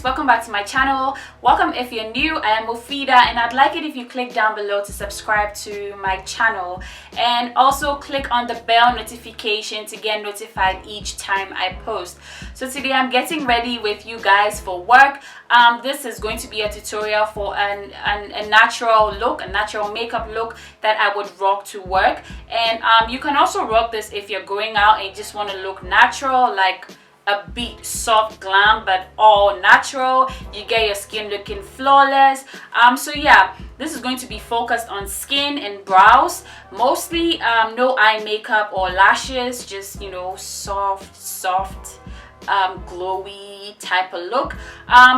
Welcome back to my channel. Welcome if you're new. I am muphidaht, and I'd like it if you click down below to subscribe to my channel, and also click on the bell notification to get notified each time I post. So today I'm getting ready with you guys for work. This is going to be a tutorial for a natural look, a natural makeup look that I would rock to work. And you can also rock this if you're going out and you just want to look natural, like a bit soft glam, but all natural. You get your skin looking flawless. So yeah, this is going to be focused on skin and brows mostly. No eye makeup or lashes, just, you know, soft glowy type of look.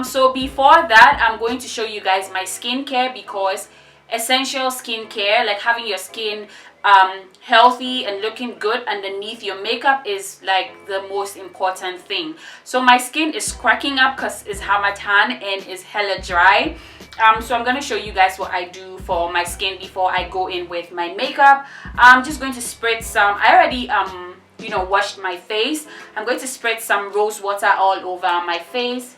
So before that, I'm going to show you guys my skincare, because essential skincare, like having your skin healthy and looking good underneath your makeup, is like the most important thing. So my skin is cracking up because it's Hamatan and is hella dry. So I'm going to show you guys what I do for my skin before I go in with my makeup. I'm just going to spread some, I already you know, washed my face. I'm going to spread some rose water all over my face.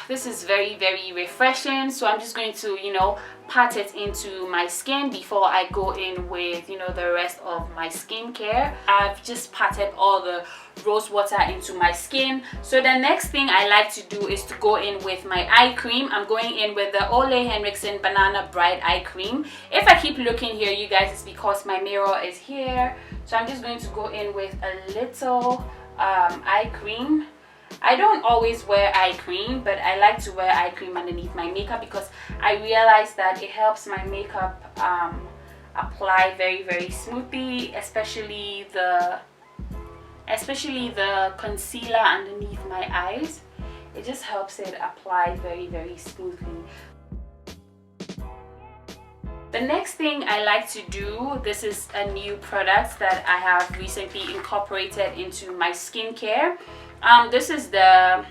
This is very refreshing, so I'm just going to, you know, pat it into my skin before I go in with, you know, the rest of my skincare. I've just patted all the rose water into my skin. So the next thing I like to do is to go in with my eye cream. I'm going in with the Ole Henriksen Banana Bright Eye Cream. If I keep looking here, you guys, it's because my mirror is here. So I'm just going to go in with a little eye cream. I don't always wear eye cream, but I like to wear eye cream underneath my makeup because I realize that it helps my makeup apply very smoothly, especially the concealer underneath my eyes. It just helps it apply very smoothly. The next thing I like to do, this is a new product that I have recently incorporated into my skincare. This is the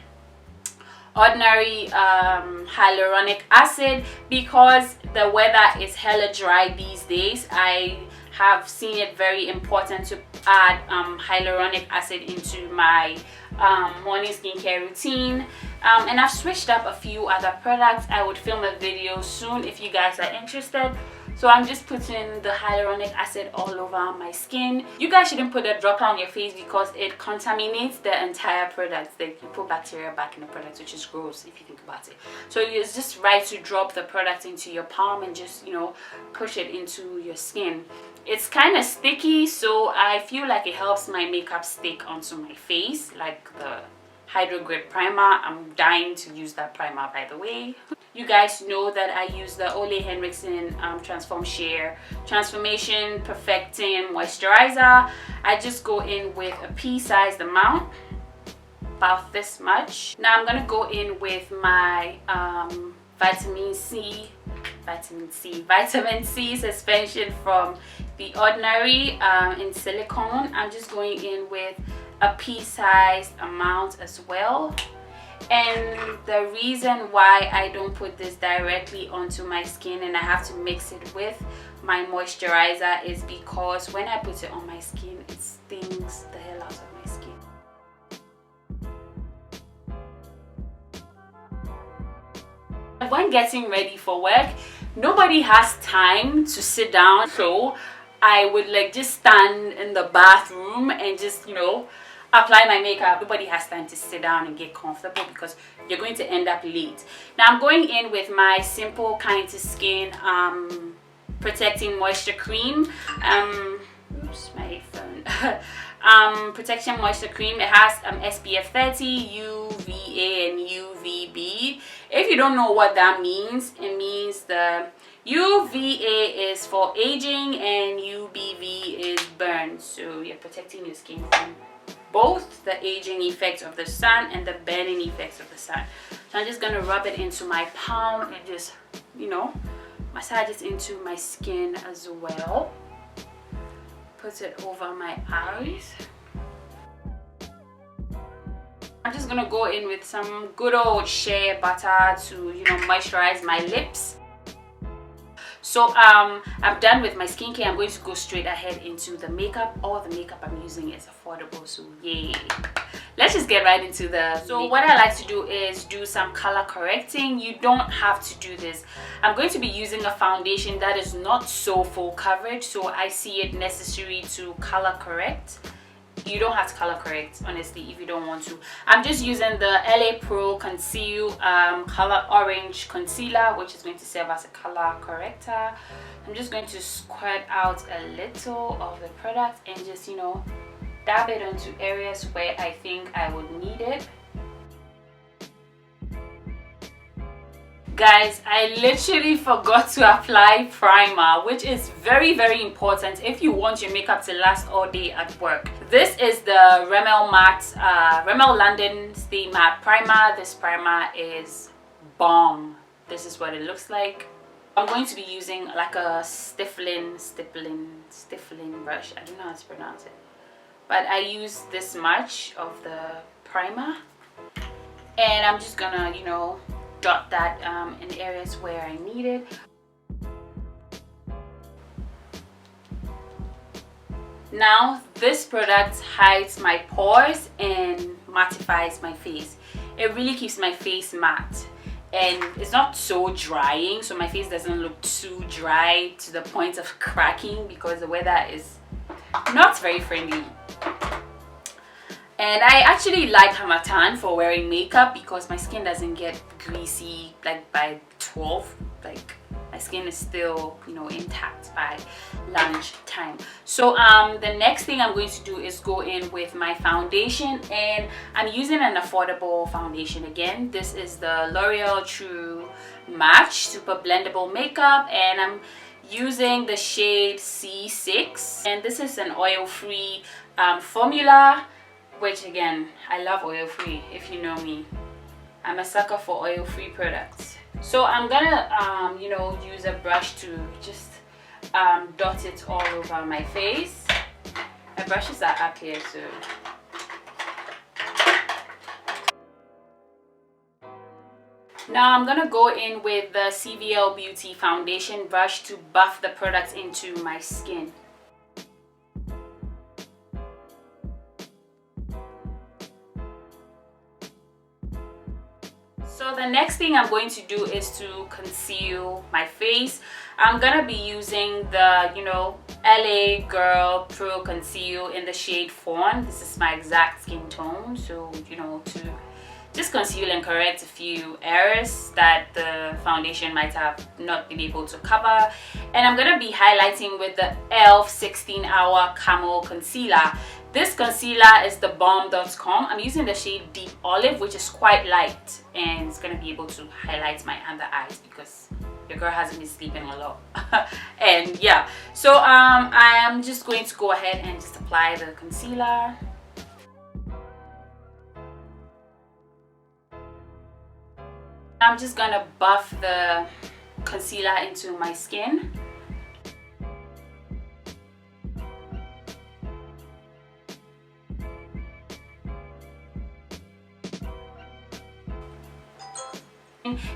ordinary hyaluronic acid. Because the weather is hella dry these days, I have seen it very important to add hyaluronic acid into my morning skincare routine. And I've switched up a few other products. I would film a video soon if you guys are interested. So I'm just putting the hyaluronic acid all over my skin. You guys shouldn't put a dropper on your face because it contaminates the entire product. Like, you put bacteria back in the product, which is gross if you think about it. So it's just right to drop the product into your palm and just, you know, push it into your skin. It's kind of sticky, so I feel like it helps my makeup stick onto my face, like the Hydro Grip Primer. I'm dying to use that primer, by the way. You guys know that I use the Ole Henriksen Transformation Perfecting Moisturizer. I just go in with a pea-sized amount, about this much. Now I'm gonna go in with my vitamin C suspension from The Ordinary in silicone. I'm just going in with a pea-sized amount as well. And the reason why I don't put this directly onto my skin and I have to mix it with my moisturizer is because when I put it on my skin, it stings the hell out of my skin. When getting ready for work, nobody has time to sit down, so I would like just stand in the bathroom and just, you know, apply my makeup. Nobody has time to sit down and get comfortable because you're going to end up late. Now I'm going in with my Simple Kind to Skin Protecting Moisture Cream. Oops, my phone. Protection Moisture Cream. It has SPF 30, UVA and UVB. If you don't know what that means, it means the UVA is for aging and UVB is burn. So you're protecting your skin from both the aging effects of the sun and the burning effects of the sun. So I'm just gonna rub it into my palm and just, you know, massage it into my skin as well. Put it over my eyes. I'm just gonna go in with some good old shea butter to, you know, moisturize my lips. So I'm done with my skincare. I'm going to go straight ahead into the makeup. All the makeup I'm using is affordable, so yay. Let's just get right into the makeup. What I like to do is do some color correcting. You don't have to do this. I'm going to be using a foundation that is not so full coverage, so I see it necessary to color correct. You don't have to color correct, honestly, if you don't want to. I'm just using the LA Pro Conceal color orange concealer, which is going to serve as a color corrector. I'm just going to squirt out a little of the product and just, you know, dab it onto areas where I think I would need it. Guys, I literally forgot to apply primer, which is very, very important if you want your makeup to last all day at work. This is the Rimmel Matte, Rimmel London Stay Matte Primer. This primer is bomb. This is what it looks like. I'm going to be using like a stiffling brush. I don't know how to pronounce it. But I use this much of the primer. And I'm just gonna, you know, dot that in areas where I need it. Now this product hides my pores and mattifies my face. It really keeps my face matte, and it's not so drying, so my face doesn't look too dry to the point of cracking, because the weather is not very friendly. And I actually like Hamatan for wearing makeup because my skin doesn't get greasy like by 12. Like my skin is still, you know, intact by lunch time. So the next thing I'm going to do is go in with my foundation, and I'm using an affordable foundation again. This is the L'Oreal True Match Super Blendable Makeup, and I'm using the shade C6, and this is an oil-free formula, which again, I love oil-free. If you know me, I'm a sucker for oil-free products. So I'm gonna you know, use a brush to just dot it all over my face. My brushes are up here, so now I'm gonna go in with the CVL Beauty foundation brush to buff the product into my skin. So the next thing I'm going to do is to conceal my face. I'm gonna be using the, you know, LA Girl Pro Conceal in the shade Fawn. This is my exact skin tone, so, you know, to just conceal and correct a few errors that the foundation might have not been able to cover. And I'm gonna be highlighting with the e.l.f. 16-Hour Camo Concealer. This concealer is the bomb.com. I'm using the shade Deep Olive, which is quite light, and it's gonna be able to highlight my under eyes because your girl hasn't been sleeping a lot. And yeah, so I am just going to go ahead and just apply the concealer. I'm just gonna buff the concealer into my skin.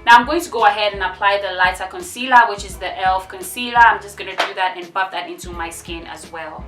Now I'm going to go ahead and apply the lighter concealer, which is the e.l.f. concealer. I'm just going to do that and buff that into my skin as well.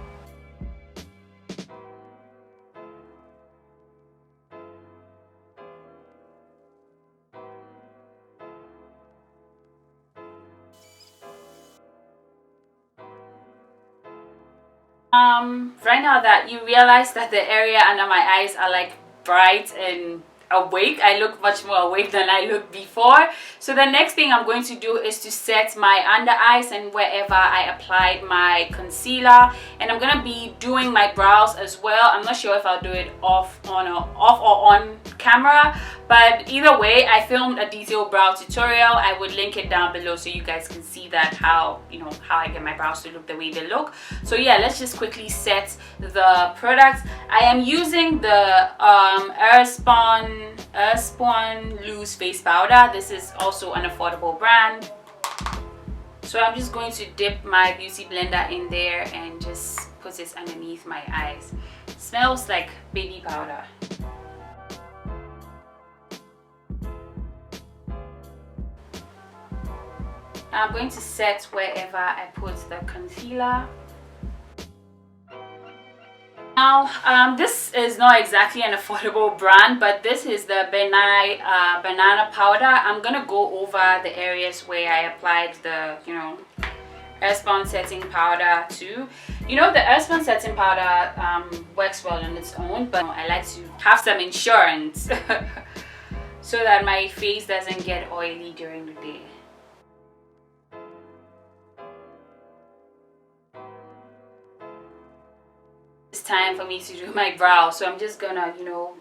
Right now that you realize that the area under my eyes are like bright and awake, I look much more awake than I looked before. So the next thing I'm going to do is to set my under eyes and wherever I applied my concealer, and I'm gonna be doing my brows as well. I'm not sure if I'll do it off or on camera, but either way, I filmed a detailed brow tutorial. I would link it down below so you guys can see that how, you know, how I get my brows to look the way they look. So yeah, let's just quickly set the products. I am using the Airspun loose face powder. This is also an affordable brand. So I'm just going to dip my beauty blender in there and just put it underneath my eyes. It smells like baby powder. I'm going to set wherever I put the concealer. Now, this is not exactly an affordable brand, but this is the banana powder. I'm gonna go over the areas where I applied the, Airspun setting powder too. The Airspun setting powder works well on its own, but I like to have some insurance so that my face doesn't get oily during the day. It's time for me to do my brows, so I'm just gonna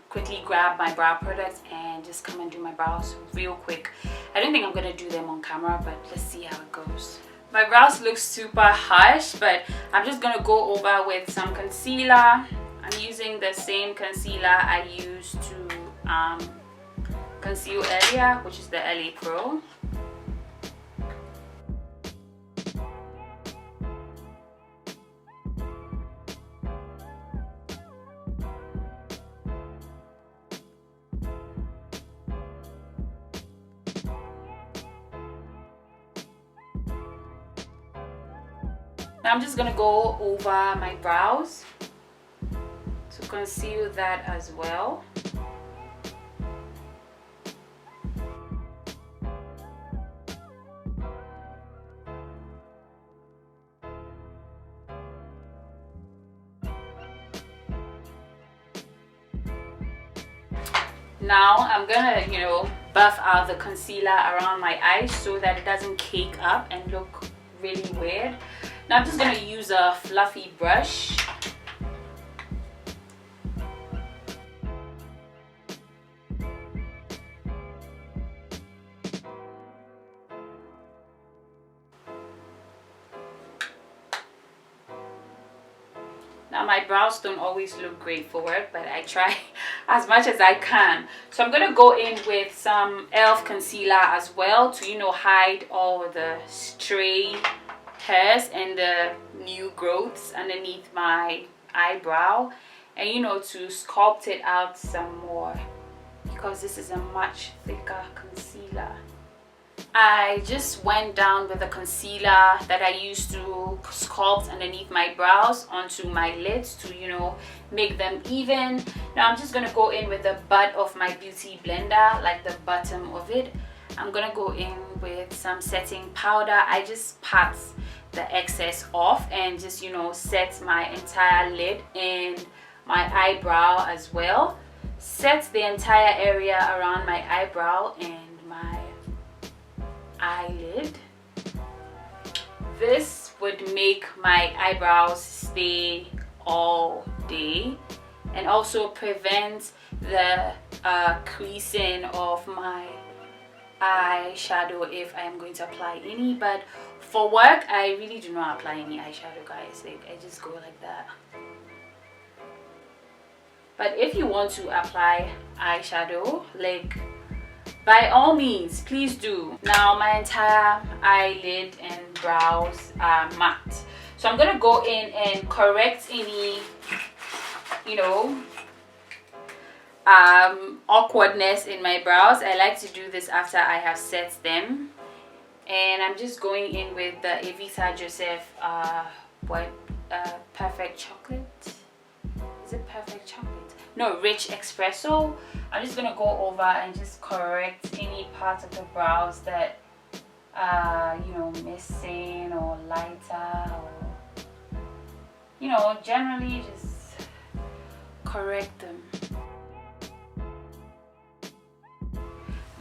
quickly grab my brow products and just come and do my brows real quick. I don't think I'm gonna do them on camera, but let's see how it goes. My brows look super harsh, but I'm just gonna go over with some concealer. I'm using the same concealer I used to conceal earlier, which is the LA Pro. Now I'm just gonna go over my brows to conceal that as well. Now I'm gonna, buff out the concealer around my eyes so that it doesn't cake up and look really weird. Now I'm just going to use a fluffy brush. Now my brows don't always look great for work, but I try as much as I can. So I'm going to go in with some e.l.f. concealer as well to, hide all the stray hairs and the new growths underneath my eyebrow, and to sculpt it out some more because this is a much thicker concealer. I just went down with the concealer that I used to sculpt underneath my brows onto my lids to make them even. Now I'm just gonna go in with the butt of my beauty blender, like the bottom of it. I'm gonna go in with some setting powder. I just pat the excess off and just set my entire lid and my eyebrow as well. Set the entire area around my eyebrow and my eyelid. This would make my eyebrows stay all day and also prevent the creasing of my eyeshadow if I am going to apply any. But for work, I really do not apply any eyeshadow, guys. Like, I just go like that. But if you want to apply eyeshadow, like, by all means, please do. Now my entire eyelid and brows are matte, so I'm gonna go in and correct any awkwardness in my brows. I like to do this after I have set them, and I'm just going in with the EvitaJoseph perfect chocolate. Is it perfect chocolate? No, rich espresso. I'm just gonna go over and just correct any parts of the brows that are missing or lighter, or generally just correct them.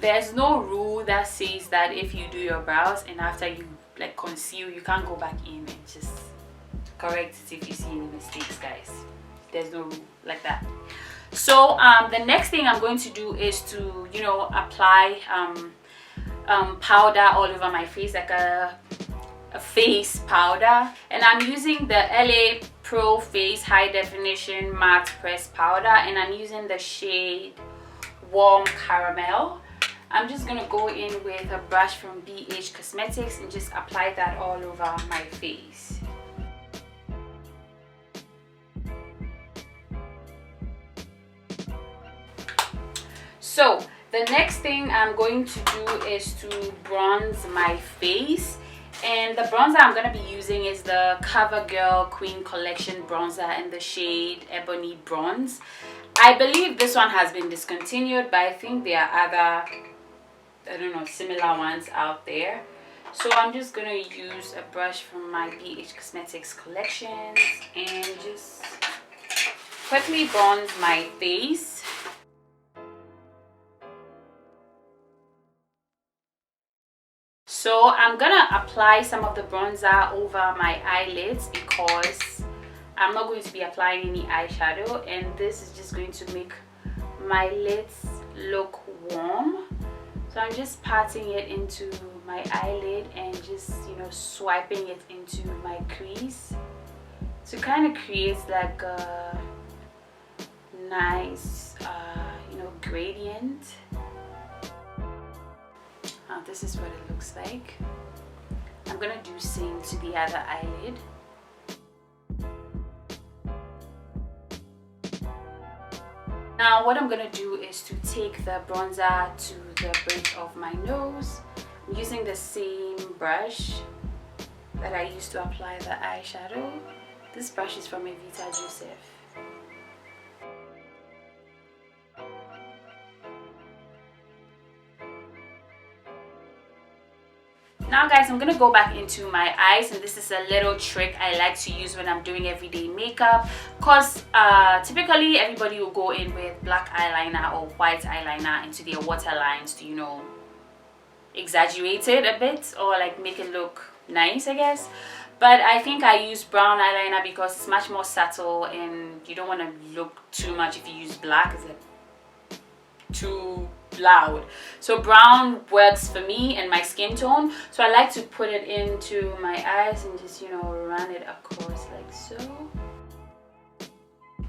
There's no rule that says that if you do your brows and after you conceal, you can't go back in and just correct it if you see any mistakes, guys. There's no rule like that. So the next thing I'm going to do is to apply powder all over my face, like a face powder, and I'm using the LA Pro Face High Definition Matte Press Powder, and I'm using the shade Warm Caramel. I'm just gonna go in with a brush from BH Cosmetics and just apply that all over my face. So the next thing I'm going to do is to bronze my face, And the bronzer I'm going to be using is the CoverGirl Queen Collection bronzer in the shade Ebony Bronze. I believe this one has been discontinued, but I think there are other, I don't know, similar ones out there. So I'm just going to use a brush from my BH Cosmetics collections and just quickly bronze my face. So I'm gonna apply some of the bronzer over my eyelids because I'm not going to be applying any eyeshadow, and this is just going to make my lids look warm. So I'm just patting it into my eyelid and just, you know, swiping it into my crease to kind of create like a nice you know, gradient. This is what it looks like. I'm gonna do same to the other eyelid. Now what I'm gonna do is to take the bronzer to the bridge of my nose. I'm using the same brush that I used to apply the eyeshadow. This brush is from EvitaJoseph. Now guys, I'm gonna go back into my eyes, and this is a little trick I like to use when I'm doing everyday makeup, because typically everybody will go in with black eyeliner or white eyeliner into their waterlines to, you know, exaggerate it a bit or like make it look nice, I guess. But I think I use brown eyeliner because it's much more subtle and you don't want to look too much if you use black. It's like too loud. So brown works for me and my skin tone, so I like to put it into my eyes and just, you know, run it across like so,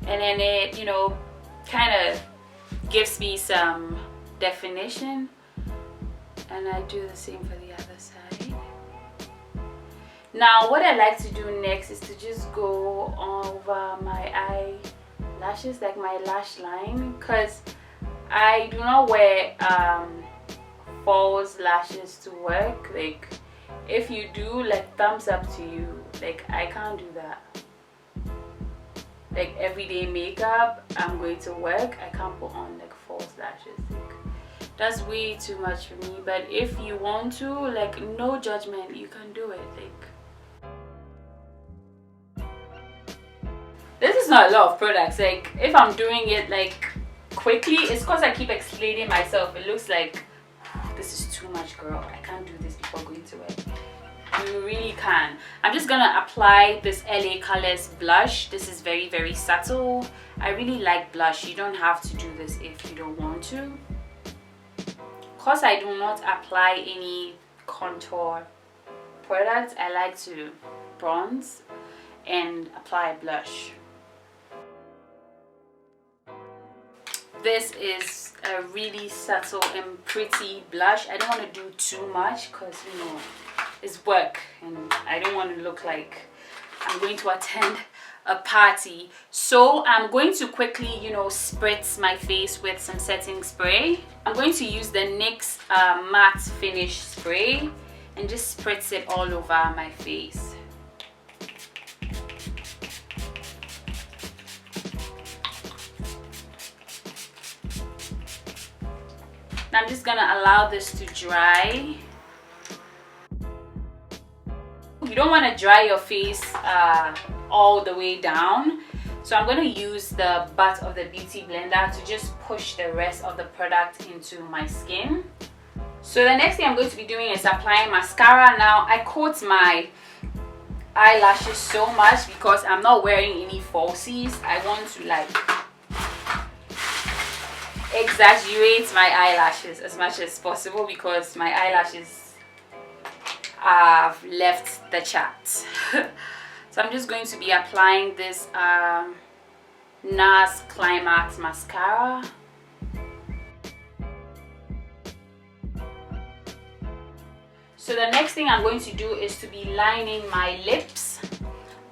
and then it, you know, kind of gives me some definition, and I do the same for the other side. Now what I like to do next is to just go over my eyelashes, like my lash line, because I do not wear false lashes to work. Like if you do, like thumbs up to you. Like I can't do that. Like everyday makeup, I'm going to work, I can't put on like false lashes. Like that's way too much for me. But if you want to, like, no judgment, you can do it. Like this is not a lot of products. Like if I'm doing it like quickly, it's because I keep explaining myself. It looks like this is too much, girl. I can't do this before going to work. You really can. I'm just gonna apply this LA Colors blush. This is very, very subtle. I really like blush. You don't have to do this if you don't want to. Because I do not apply any contour products, I like to bronze and apply blush. This is a really subtle and pretty blush. I don't want to do too much because, you know, it's work and I don't want to look like I'm going to attend a party. So I'm going to quickly, you know, spritz my face with some setting spray. I'm going to use the NYX matte finish spray and just spritz it all over my face. I'm just gonna allow this to dry. You don't want to dry your face all the way down, so I'm going to use the butt of the beauty blender to just push the rest of the product into my skin. So the next thing I'm going to be doing is applying mascara. Now I coat my eyelashes so much because I'm not wearing any falsies. I want to like exaggerate my eyelashes as much as possible because my eyelashes have left the chat. So I'm just going to be applying this NARS Climax mascara. So the next thing I'm going to do is to be lining my lips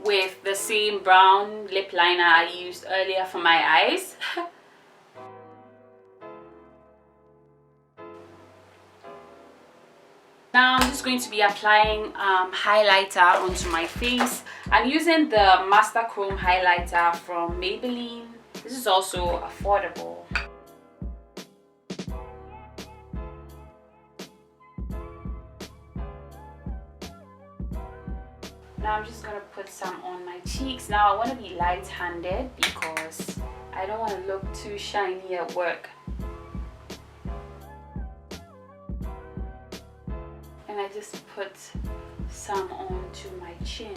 with the same brown lip liner I used earlier for my eyes. Now I'm just going to be applying highlighter onto my face. I'm using the Master Chrome highlighter from Maybelline. This is also affordable. Now I'm just going to put some on my cheeks. Now I want to be light-handed because I don't want to look too shiny at work. And I just put some onto my chin.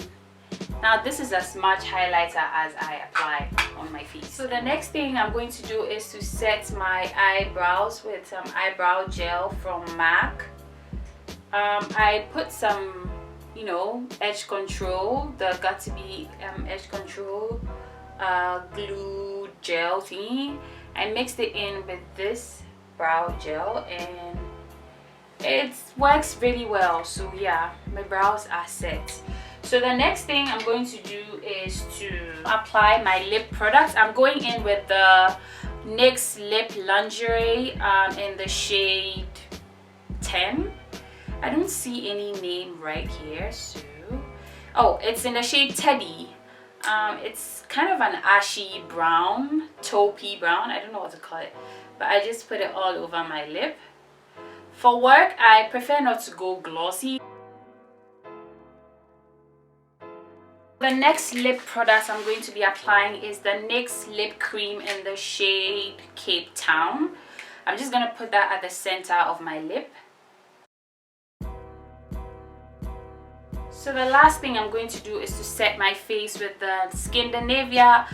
Now this is as much highlighter as I apply on my face. So the next thing I'm going to do is to set my eyebrows with some eyebrow gel from MAC. I put some, you know, edge control, the Got2b edge control glue gel thingy. I mixed it in with this brow gel and it works really well. So yeah, my brows are set. So the next thing I'm going to do is to apply my lip products. I'm going in with the NYX Lip Lingerie in the shade 10. I don't see any name right here, so oh, it's in the shade Teddy. It's kind of an ashy brown, taupey brown, I don't know what to call it, but I just put it all over my lip. For work, I prefer not to go glossy. The next lip product I'm going to be applying is the NYX Lip Cream in the shade Cape Town. I'm just going to put that at the center of my lip. So the last thing I'm going to do is to set my face with the Skindinavia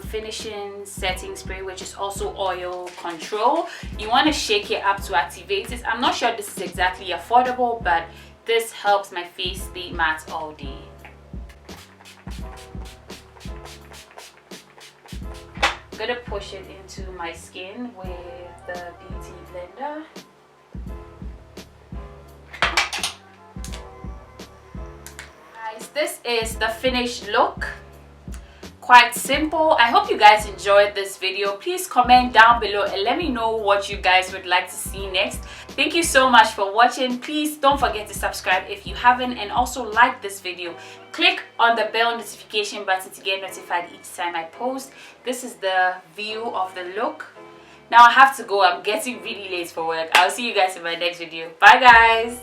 finishing setting spray, which is also oil control. You want to shake it up to activate it. I'm not sure this is exactly affordable, but this helps my face stay matte all day. I'm going to push it into my skin with the beauty blender. This is the finished look. Quite simple. I hope you guys enjoyed this video. Please comment down below and let me know what you guys would like to see next. Thank you so much for watching. Please don't forget to subscribe if you haven't, and also like this video. Click on the bell notification button to get notified each time I post. This is the view of the look. Now I have to go. I'm getting really late for work. I'll see you guys in my next video. Bye guys.